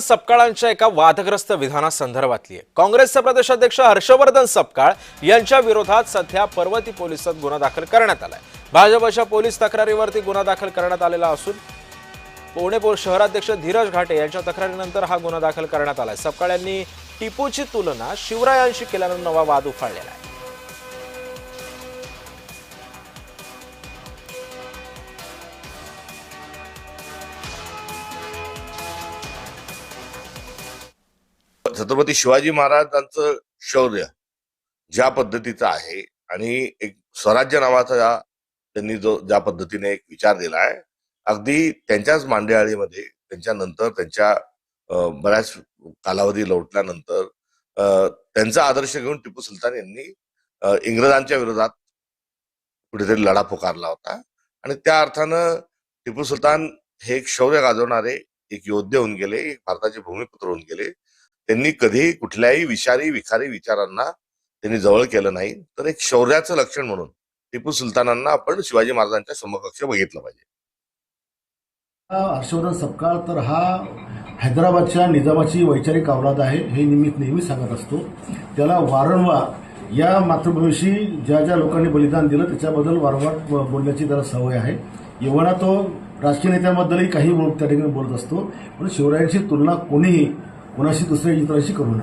सपकाळांच्या एका वादग्रस्त विधानासंदर्भातली आहे। काँग्रेसचे प्रदेशाध्यक्ष हर्षवर्धन सपकाळ यांच्या विरोधात सध्या पर्वती पोलिसात गुन्हा दाखल करण्यात आलाय। भाजपच्या पोलीस तक्रारीवरती गुन्हा दाखल करण्यात आलेला असून पुणे शहराध्यक्ष धीरज घाटे यांच्या तक्रारीनंतर हा गुन्हा दाखल करण्यात आलाय। सपकाळ यांनी टिपूची तुलना शिवरायांशी केल्यानं नवा वाद उफाळलेला आहे। छत्रपती शिवाजी महाराजांचं शौर्य ज्या पद्धतीचं आहे आणि एक स्वराज्य नावाचा त्यांनी जो ज्या पद्धतीने एक विचार दिला आहे, अगदी त्यांच्याच मांडियाळीमध्ये त्यांच्यानंतर त्यांच्या बऱ्याच कालावधी लोटल्यानंतर त्यांचा आदर्श घेऊन टिपू सुलतान यांनी इंग्रजांच्या विरोधात कुठेतरी लढा पुकारला होता आणि त्या अर्थानं टिपू सुलतान हे एक शौर्य गाजवणारे एक योद्धे होऊन गेले, एक भारताचे भूमिपुत्र होऊन गेले। त्यांनी कधी कुठल्याही विखारी विचारांना त्यांनी जवळ केलं नाही। तर एक शौर्याचं लक्षण म्हणून टिपू सुलतानांना आपण शिवाजी महाराजांच्या समकक्ष बघितलं पाहिजे। हर्षवर्धन सपकाळ तर हा हैदराबादच्या निजामाची वैचारिक अवलाद आहे, हे नेहमी सांगत असतो। त्याला वारंवार या मातृभूमीशी ज्या ज्या लोकांनी बलिदान दिलं त्याच्याबद्दल वारंवार बोलण्याची त्याला सवय आहे। एवढा तो राजकीय नेत्यांबद्दलही काही त्या ठिकाणी बोलत असतो, पण शिवरायांची तुलना कोणीही कोणाशी दुसऱ्या इतरांशी करू नये।